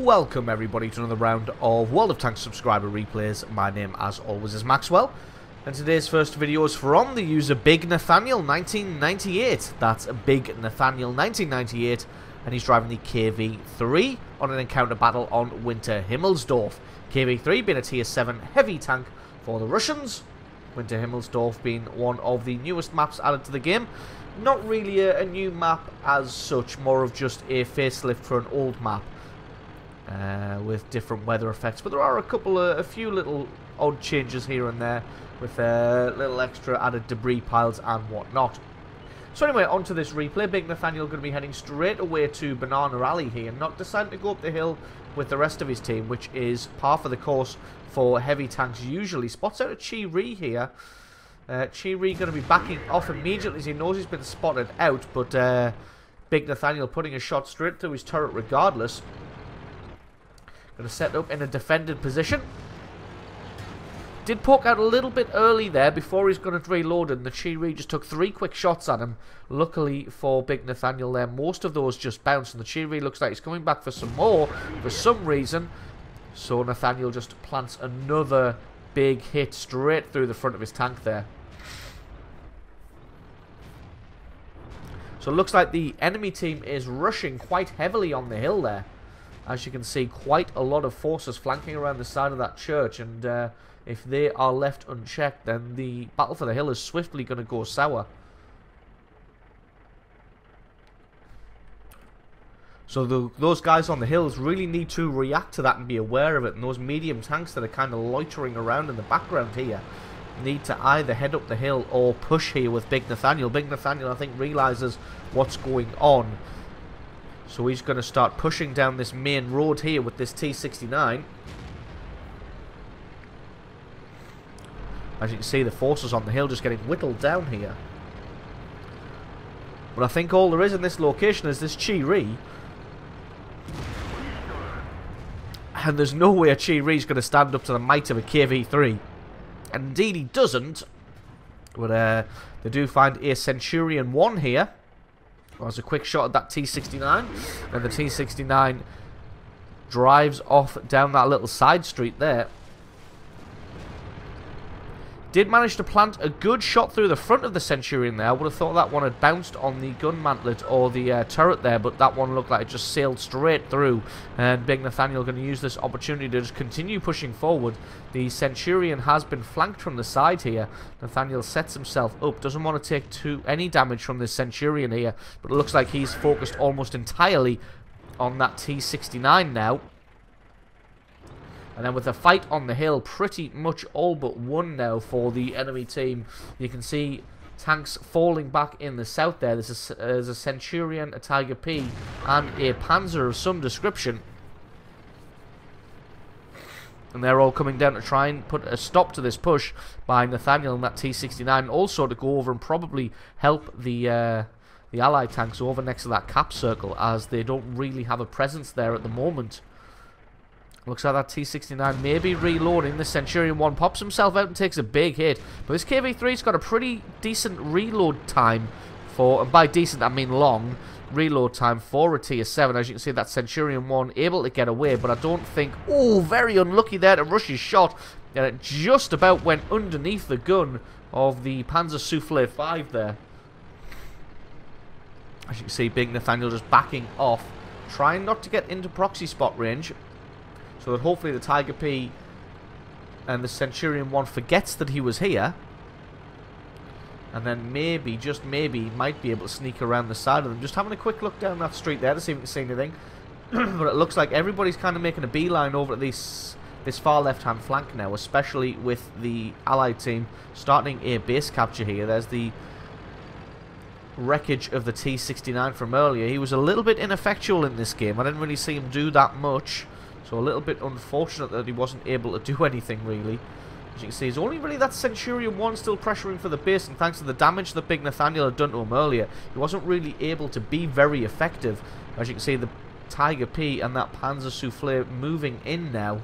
Welcome everybody to another round of World of Tanks subscriber replays. My name as always is Maxwell, and today's first video is from the user Big Nathaniel 1998. That's Big Nathaniel 1998, and he's driving the KV-3 on an encounter battle on Winter Himmelsdorf. KV-3 being a tier 7 heavy tank for the Russians, Winter Himmelsdorf being one of the newest maps added to the game. Not really a new map as such, more of just a facelift for an old map. With different weather effects, but there are a few little odd changes here and there with little extra added debris piles and whatnot. So anyway, on to this replay. Big Nathaniel going to be heading straight away to Banana Alley here, not deciding to go up the hill with the rest of his team, which is par for the course for heavy tanks usually. Spots out a Chi-Ri here. Chi-Ri going to be backing off immediately as he knows he's been spotted out, but Big Nathaniel putting a shot straight through his turret regardless. Going to set up in a defended position. Did poke out a little bit early there before he's going to reload, and the Chi-Ri just took 3 quick shots at him. Luckily for Big Nathaniel there, most of those just bounced, and the Chi-Ri looks like he's coming back for some more for some reason. So Nathaniel just plants another big hit straight through the front of his tank there. So it looks like the enemy team is rushing quite heavily on the hill there. As you can see, quite a lot of forces flanking around the side of that church, and if they are left unchecked, then the battle for the hill is swiftly going to go sour. So those guys on the hills really need to react to that and be aware of it, and those medium tanks that are kind of loitering around in the background here need to either head up the hill or push here with Big Nathaniel. Big Nathaniel, I think, realizes what's going on. So he's going to start pushing down this main road here with this T49. As you can see, the forces on the hill just getting whittled down here. But I think all there is in this location is this Chi-Ri. And there's no way a Chi-Ri is going to stand up to the might of a KV-3. And indeed he doesn't. But they do find a Centurion 1 here. Well, there's a quick shot at that T69, and the T69 drives off down that little side street there. Did manage to plant a good shot through the front of the Centurion there. I would have thought that one had bounced on the gun mantlet or the turret there, but that one looked like it just sailed straight through. And Big Nathaniel going to use this opportunity to just continue pushing forward. The Centurion has been flanked from the side here. Nathaniel sets himself up, doesn't want to take any damage from this Centurion here, but it looks like he's focused almost entirely on that T69 now. And then with the fight on the hill pretty much all but won now for the enemy team. You can see tanks falling back in the south there. There's a Centurion, a Tiger P, and a Panzer of some description. And they're all coming down to try and put a stop to this push by Nathaniel and that T69. Also to go over and probably help the Allied tanks over next to that cap circle, as they don't really have a presence there at the moment. Looks like that T69 may be reloading. The Centurion 1 pops himself out and takes a big hit. But this KV-3's got a pretty decent reload time for, and by decent I mean long, reload time for a tier 7. As you can see, that Centurion 1 able to get away, but I don't think... Oh, very unlucky there to rush his shot. And it just about went underneath the gun of the Panzer Soufflé 5 there. As you can see, Big Nathaniel just backing off, trying not to get into proxy spot range, so that hopefully the Tiger P and the Centurion 1 forgets that he was here. And then maybe, just maybe, might be able to sneak around the side of them. Just having a quick look down that street there to see if we can see anything. But it looks like everybody's kind of making a beeline over to this far left-hand flank now, especially with the Allied team starting a base capture here. There's the wreckage of the T69 from earlier. He was a little bit ineffectual in this game. I didn't really see him do that much. So a little bit unfortunate that he wasn't able to do anything, really. As you can see, it's only really that Centurion 1 still pressuring for the base, and thanks to the damage that Big Nathaniel had done to him earlier, he wasn't really able to be very effective. As you can see, the Tiger P and that Panzer Soufflé moving in now.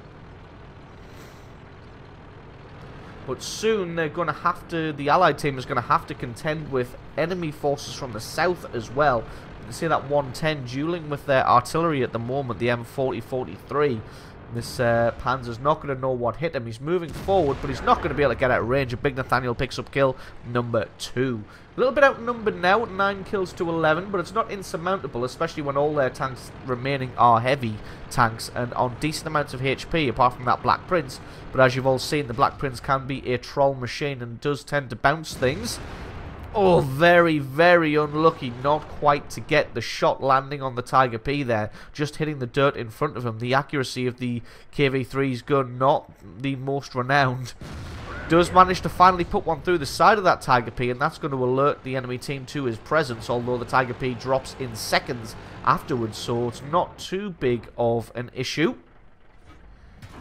But soon they're going to have to, the Allied team is going to have to contend with enemy forces from the south as well. You can see that 110 dueling with their artillery at the moment, the M40-43. This Panzer's not going to know what hit him. He's moving forward, but he's not going to be able to get out of range. And Big Nathaniel picks up kill number 2. A little bit outnumbered now, 9 kills to 11, but it's not insurmountable, especially when all their tanks remaining are heavy tanks and on decent amounts of HP, apart from that Black Prince. But as you've all seen, the Black Prince can be a troll machine and does tend to bounce things. Oh, very, very unlucky not quite to get the shot landing on the Tiger P there. Just hitting the dirt in front of him. The accuracy of the KV-3's gun, not the most renowned. Does manage to finally put one through the side of that Tiger P, and that's going to alert the enemy team to his presence, although the Tiger P drops in seconds afterwards, so it's not too big of an issue.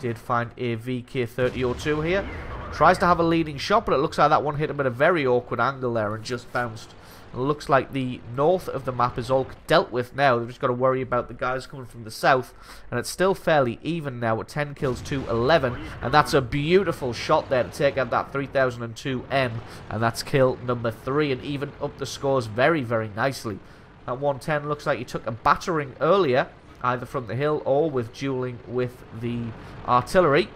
Did find a VK-3002 here. Tries to have a leading shot, but it looks like that one hit him at a very awkward angle there and just bounced. It looks like the north of the map is all dealt with now. They've just got to worry about the guys coming from the south. And it's still fairly even now at 10 kills to 11. And that's a beautiful shot there to take out that 3002M. And that's kill number 3 and even up the scores very, very nicely. That 110 looks like he took a battering earlier, either from the hill or with dueling with the artillery.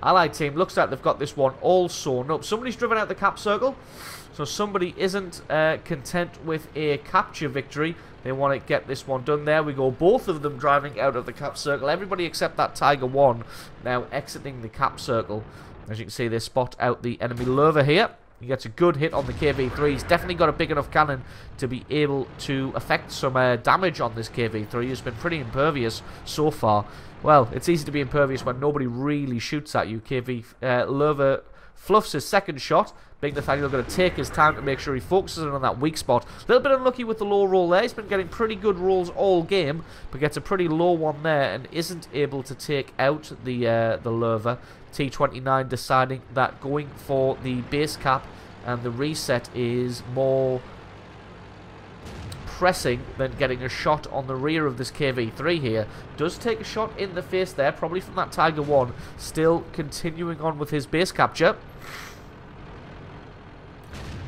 Allied team looks like they've got this one all sewn up. Somebody's driven out the cap circle, so somebody isn't content with a capture victory. They want to get this one done. There we go, both of them driving out of the cap circle. Everybody except that Tiger 1 now exiting the cap circle. As you can see, they spot out the enemy Lover here. He gets a good hit on the KV-3. He's definitely got a big enough cannon to be able to affect some damage on this KV-3. He's been pretty impervious so far. Well, it's easy to be impervious when nobody really shoots at you. Lover fluffs his second shot. Big Nathaniel going to take his time to make sure he focuses in on that weak spot. A little bit unlucky with the low roll there. He's been getting pretty good rolls all game, but gets a pretty low one there and isn't able to take out the Lover. T49 deciding that going for the base cap and the reset is more pressing than getting a shot on the rear of this KV-3 here. Does take a shot in the face there, probably from that Tiger 1. Still continuing on with his base capture.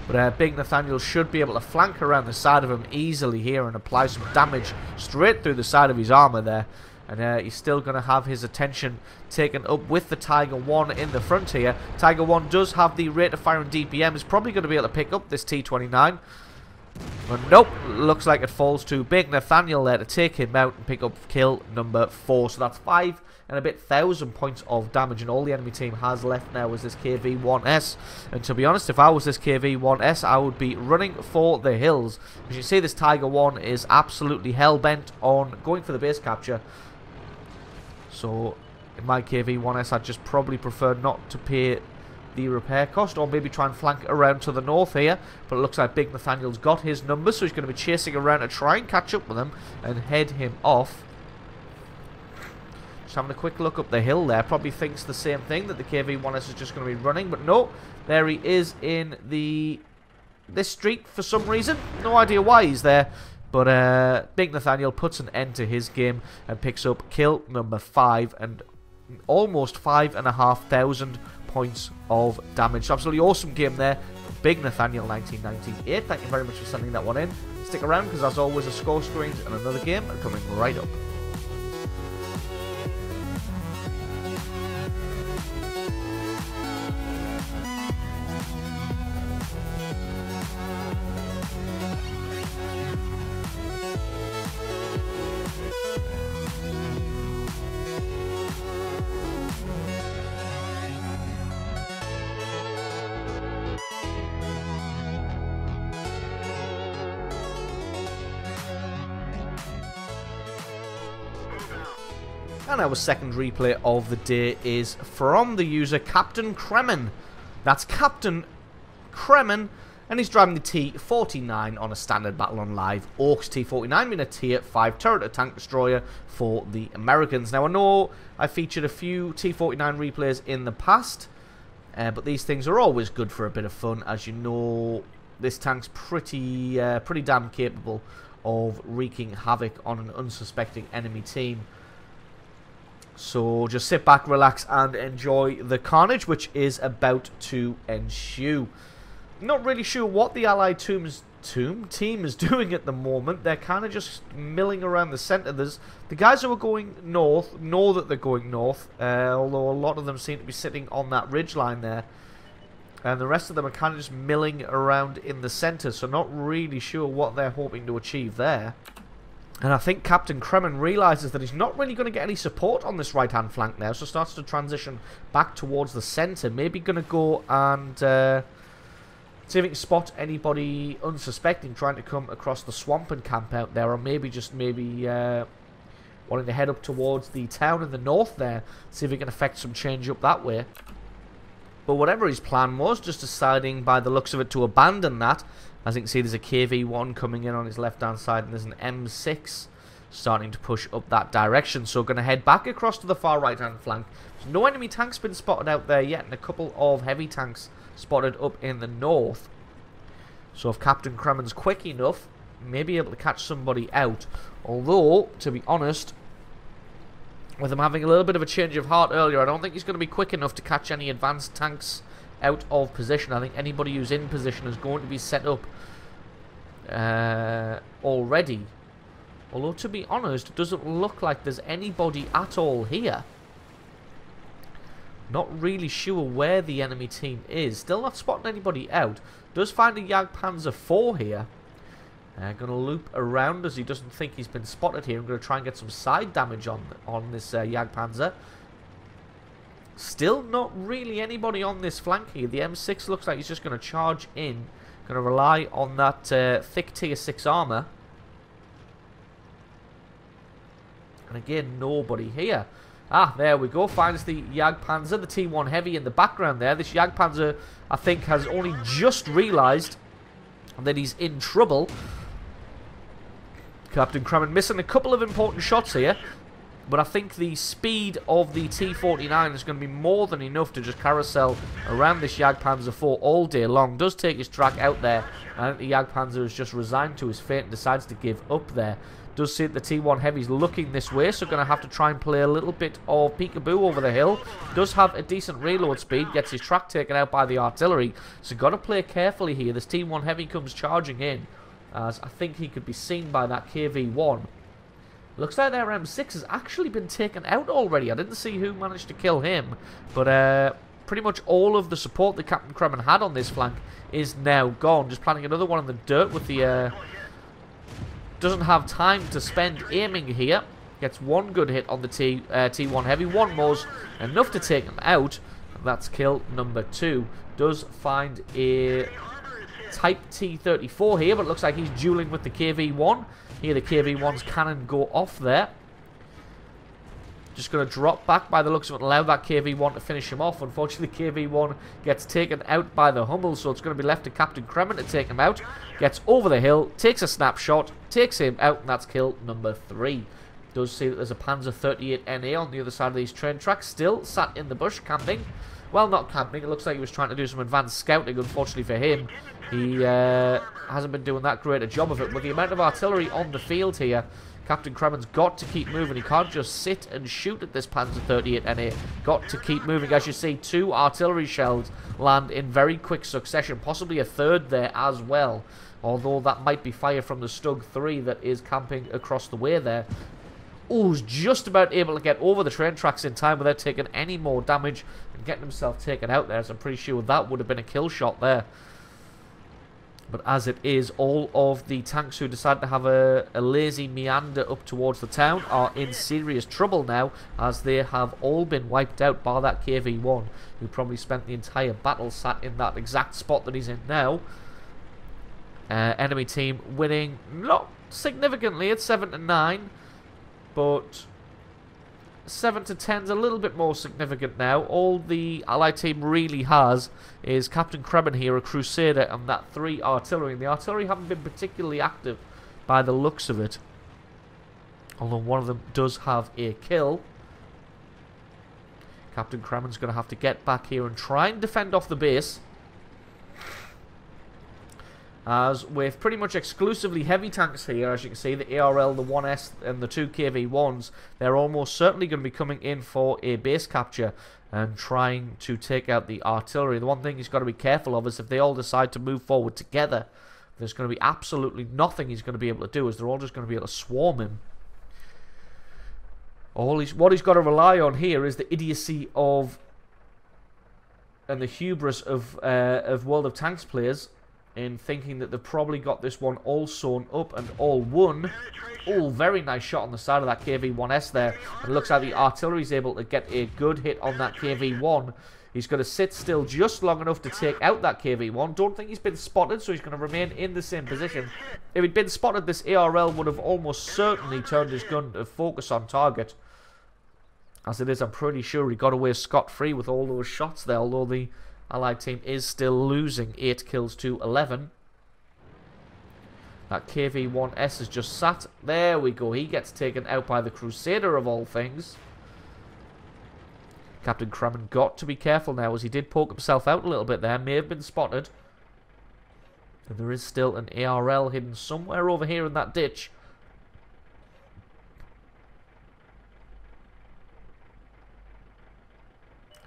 But Big Nathaniel should be able to flank around the side of him easily here and apply some damage straight through the side of his armor there. And he's still going to have his attention taken up with the Tiger 1 in the front here. Tiger 1 does have the rate of fire and DPM. Is probably going to be able to pick up this T49. But nope, looks like it falls to Big Nathaniel there to take him out and pick up kill number 4. So that's 5 and a bit 1,000 points of damage, and all the enemy team has left now is this KV-1S. And to be honest, if I was this KV-1S, I would be running for the hills. As you see, this Tiger 1 is absolutely hell-bent on going for the base capture. So in my KV-1S, I'd just probably prefer not to pay the repair cost, or maybe try and flank around to the north here. But it looks like Big Nathaniel's got his numbers, so he's going to be chasing around to try and catch up with him and head him off. Just having a quick look up the hill there. Probably thinks the same thing, that the KV-1S is just going to be running, but no, there he is in this street for some reason. No idea why he's there. But Big Nathaniel puts an end to his game and picks up kill number 5 and almost 5,500 points of damage. Absolutely awesome game there from Big Nathaniel 1998. Thank you very much for sending that one in. Stick around because as always a score screens and another game are coming right up. And our second replay of the day is from the user Captain Kremen. That's Captain Kremen, and he's driving the T49 on a standard Battle on Live Orcs T49, being a tier 5 turret tank destroyer for the Americans. Now I know I featured a few T49 replays in the past, but these things are always good for a bit of fun. As you know, this tank's pretty damn capable of wreaking havoc on an unsuspecting enemy team. So just sit back, relax, and enjoy the carnage, which is about to ensue. Not really sure what the Allied team is doing at the moment. They're kind of just milling around the centre. The guys who are going north know that they're going north, although a lot of them seem to be sitting on that ridge line there. And the rest of them are kind of just milling around in the centre, so not really sure what they're hoping to achieve there. And I think Captain Kremen realises that he's not really going to get any support on this right-hand flank now, so starts to transition back towards the centre. Maybe going to go and see if he can spot anybody unsuspecting trying to come across the swamp and camp out there, or maybe wanting to head up towards the town in the north there, see if he can effect some change up that way. But whatever his plan was, just deciding by the looks of it to abandon that. As you can see, there's a KV-1 coming in on his left-hand side, and there's an M6 starting to push up that direction. So going to head back across to the far right-hand flank. So no enemy tanks been spotted out there yet, and a couple of heavy tanks spotted up in the north. So if Captain Kremen's quick enough, may be able to catch somebody out. Although, to be honest, with him having a little bit of a change of heart earlier, I don't think he's going to be quick enough to catch any advanced tanks out of position. I think anybody who's in position is going to be set up already. Although, to be honest, it doesn't look like there's anybody at all here. Not really sure where the enemy team is. Still not spotting anybody out. Does find a Jagdpanzer 4 here. Going to loop around as he doesn't think he's been spotted here. I'm going to try and get some side damage on this Jagdpanzer. Still not really anybody on this flank here. The M6 looks like he's just going to charge in. Going to rely on that thick tier 6 armour. And again, nobody here. Ah, there we go. Finds the Jagdpanzer, the T1 Heavy in the background there. This Jagdpanzer, I think, has only just realised that he's in trouble. Captain Kremen missing a couple of important shots here. But I think the speed of the T49 is going to be more than enough to just carousel around this Jagdpanzer 4 all day long. Does take his track out there. I think the Jagdpanzer is just resigned to his fate and decides to give up there. Does see that the T1 Heavy's looking this way, so going to have to try and play a little bit of peekaboo over the hill. Does have a decent reload speed, gets his track taken out by the artillery, so got to play carefully here. This T1 Heavy comes charging in, as I think he could be seen by that KV-1. Looks like their M6 has actually been taken out already. I didn't see who managed to kill him, but pretty much all of the support that Captain Kremen had on this flank is now gone. Just planting another one in the dirt with the... doesn't have time to spend aiming here. Gets one good hit on the T1 Heavy. One more's enough to take him out. And that's kill number 2. Does find a Type T34 here, but it looks like he's dueling with the KV-1. Here the KV-1's cannon go off there. Just going to drop back by the looks of it and allow that KV-1 to finish him off. Unfortunately, the KV-1 gets taken out by the Hummel, so it's going to be left to Captain Kremen to take him out. Gets over the hill, takes a snapshot, takes him out, and that's kill number 3. Does see that there's a Panzer 38 NA on the other side of these train tracks, still sat in the bush camping. Well, not camping, it looks like he was trying to do some advanced scouting. Unfortunately for him, he hasn't been doing that great a job of it. With the amount of artillery on the field here, Captain Kremen's got to keep moving. He can't just sit and shoot at this Panzer 38 NA. Got to keep moving. As you see, 2 artillery shells land in very quick succession. Possibly a third there as well. Although that might be fire from the Stug 3 that is camping across the way there. Oh, he's just about able to get over the train tracks in time without taking any more damage and getting himself taken out there. So I'm pretty sure that would have been a kill shot there. But as it is, all of the tanks who decide to have a lazy meander up towards the town are in serious trouble now, as they have all been wiped out by that KV-1, who probably spent the entire battle sat in that exact spot that he's in now. Enemy team winning, not significantly, it's 7-9, but 7-10 is a little bit more significant now. All the Allied team really has is Captain Kremen here, a Crusader, and that 3 artillery. And the artillery haven't been particularly active by the looks of it. Although one of them does have a kill. Captain Kremen's going to have to get back here and try and defend off the base. As with pretty much exclusively heavy tanks here, as you can see, the ARL, the 1S and the 2 KV-1s, they're almost certainly going to be coming in for a base capture and trying to take out the artillery. The one thing he's got to be careful of is if they all decide to move forward together, there's going to be absolutely nothing he's going to be able to do, as they're all just going to be able to swarm him. What he's got to rely on here is the idiocy of and the hubris of World of Tanks players in thinking that they've probably got this one all sewn up and all won. Oh, very nice shot on the side of that KV-1S there. And it looks like the artillery's able to get a good hit on that KV-1. He's going to sit still just long enough to take out that KV-1. Don't think he's been spotted, so he's going to remain in the same position. If he'd been spotted, this ARL would have almost certainly turned his gun to focus on target. As it is, I'm pretty sure he got away scot-free with all those shots there, although the Allied team is still losing 8 kills to 11. That KV-1S has just sat. There we go. He gets taken out by the Crusader of all things. Captain Kremen got to be careful now, as he did poke himself out a little bit there. May have been spotted. And there is still an ARL hidden somewhere over here in that ditch.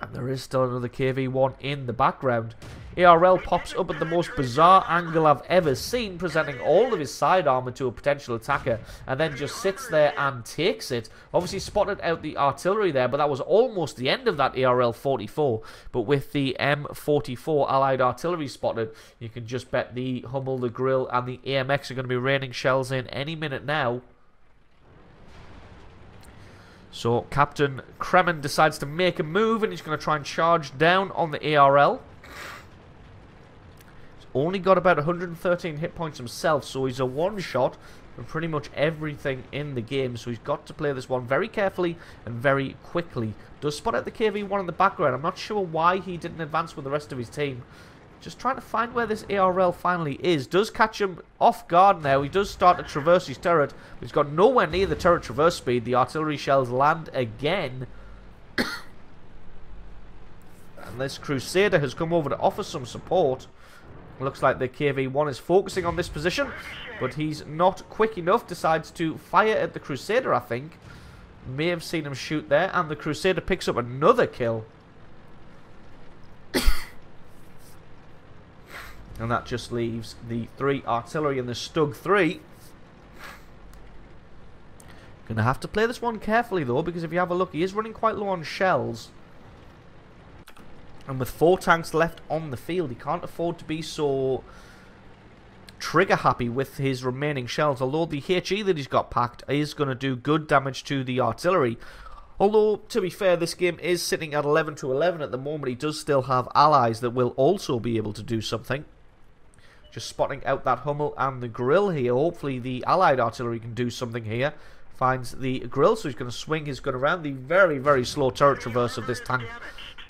And there is still another KV-1 in the background. ARL pops up at the most bizarre angle I've ever seen, presenting all of his side armor to a potential attacker, and then just sits there and takes it. Obviously spotted out the artillery there, but that was almost the end of that ARL-44. But with the M44 Allied artillery spotted, you can just bet the Hummel, the Grill, and the AMX are going to be raining shells in any minute now. So Captain Kremen decides to make a move, and he's going to try and charge down on the ARL. He's only got about 113 hit points himself, so he's a one-shot from pretty much everything in the game. So he's got to play this one very carefully and very quickly. Does spot out the KV-1 in the background. I'm not sure why he didn't advance with the rest of his team. Just trying to find where this ARL finally is. Does catch him off guard now. He does start to traverse his turret, but he's got nowhere near the turret traverse speed. The artillery shells land again. And this Crusader has come over to offer some support. Looks like the KV-1 is focusing on this position, but he's not quick enough. Decides to fire at the Crusader, I think. May have seen him shoot there, and the Crusader picks up another kill. And that just leaves the 3 artillery and the Stug 3. Going to have to play this one carefully, though, because if you have a look, he is running quite low on shells. And with 4 tanks left on the field, he can't afford to be so trigger happy with his remaining shells. Although the HE that he's got packed is going to do good damage to the artillery. Although, to be fair, this game is sitting at 11 to 11 at the moment. He does still have allies that will also be able to do something. Just spotting out that Hummel and the Grill here. Hopefully the Allied artillery can do something here. Finds the Grill, so he's going to swing his gun around. The very, very slow turret traverse of this tank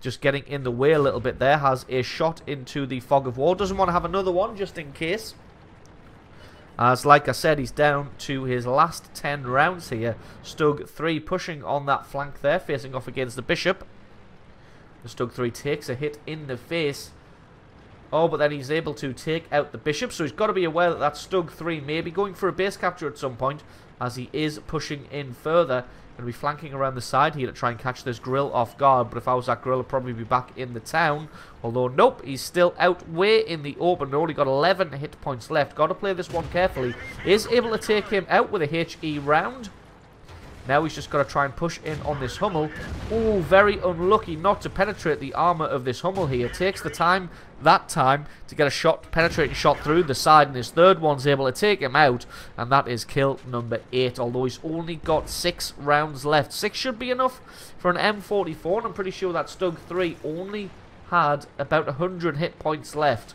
just getting in the way a little bit there. Has a shot into the fog of war. Doesn't want to have another one, just in case. As, like I said, he's down to his last 10 rounds here. Stug 3 pushing on that flank there, facing off against the Bishop. The Stug 3 takes a hit in the face. Oh, but then he's able to take out the Bishop, so he's got to be aware that that Stug 3 may be going for a base capture at some point, as he is pushing in further. Going to be flanking around the side here to try and catch this Grill off guard, but if I was that Grill, I'd probably be back in the town. Although, nope, he's still out way in the open. Only got 11 hit points left. Got to play this one carefully. Is able to take him out with a HE round. Now he's just got to try and push in on this Hummel. Oh, very unlucky not to penetrate the armor of this Hummel here. Takes the time, that time, to get a shot, penetrating shot through the side, and his third one's able to take him out, and that is kill number 8, although he's only got 6 rounds left. 6 should be enough for an M44, and I'm pretty sure that Stug 3 only had about 100 hit points left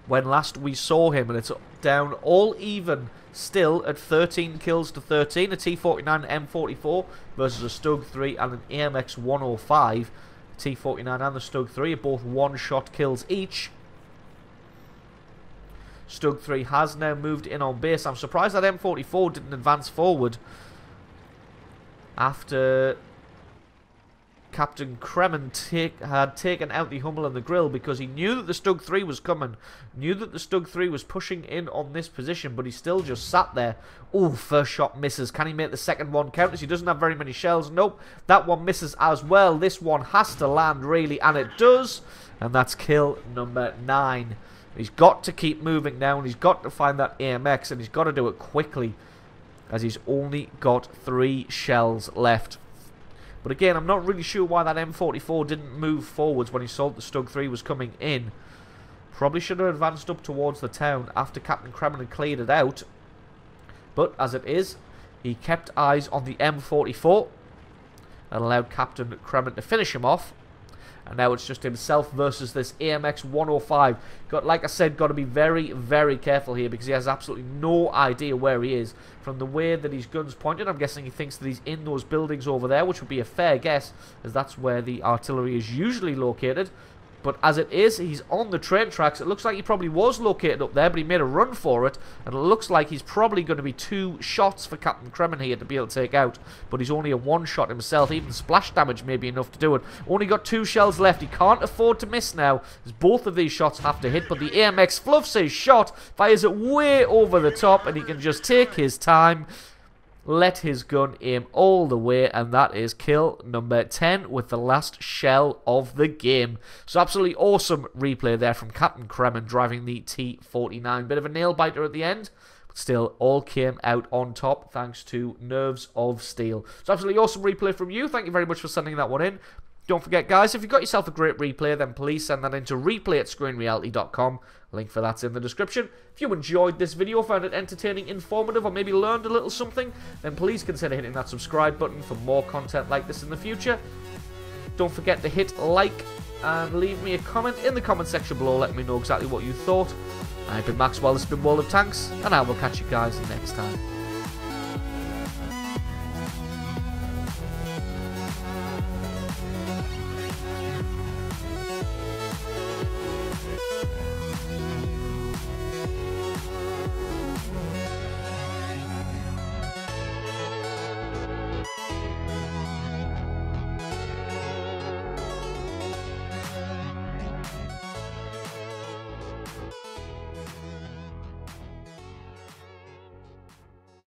when last we saw him, and it's down all even still at 13 kills to 13. A T49 and M44 versus a Stug 3 and an AMX 105. T49 and the Stug 3 are both one-shot kills each. Stug 3 has now moved in on base. I'm surprised that M44 didn't advance forward after Captain Kremen had taken out the Hummel and the Grill because he knew that the Stug 3 was coming. Knew that the Stug 3 was pushing in on this position, but he still just sat there. Oh, first shot misses. Can he make the second one count? As he doesn't have very many shells. Nope, that one misses as well. This one has to land, really, and it does. And that's kill number 9. He's got to keep moving now, and he's got to find that AMX, and he's got to do it quickly, as he's only got 3 shells left. But again, I'm not really sure why that M44 didn't move forwards when he saw the Stug 3 was coming in. Probably should have advanced up towards the town after Captain Kremen had cleared it out. But as it is, he kept eyes on the M44 and allowed Captain Kremen to finish him off. And now it's just himself versus this AMX 105. Like I said, got to be very, very careful here because he has absolutely no idea where he is. From the way that his gun's pointed, I'm guessing he thinks that he's in those buildings over there, which would be a fair guess, as that's where the artillery is usually located. But as it is, he's on the train tracks. It looks like he probably was located up there, but he made a run for it. And it looks like he's probably going to be 2 shots for Captain Kremen here to be able to take out. But he's only a 1 shot himself. Even splash damage may be enough to do it. Only got 2 shells left. He can't afford to miss now, as both of these shots have to hit. But the AMX fluffs his shot, fires it way over the top, and he can just take his time. Let his gun aim all the way, and that is kill number 10 with the last shell of the game. So absolutely awesome replay there from Captain Kremen driving the T49. Bit of a nail-biter at the end, but still all came out on top thanks to Nerves of Steel. So absolutely awesome replay from you. Thank you very much for sending that one in. Don't forget, guys, if you've got yourself a great replay, then please send that into replay@screenreality.com. Link for that's in the description. If you enjoyed this video, found it entertaining, informative, or maybe learned a little something, then please consider hitting that subscribe button for more content like this in the future. Don't forget to hit like and leave me a comment in the comment section below. Let me know exactly what you thought. I've been Maxwell, this has been World of Tanks, and I will catch you guys next time.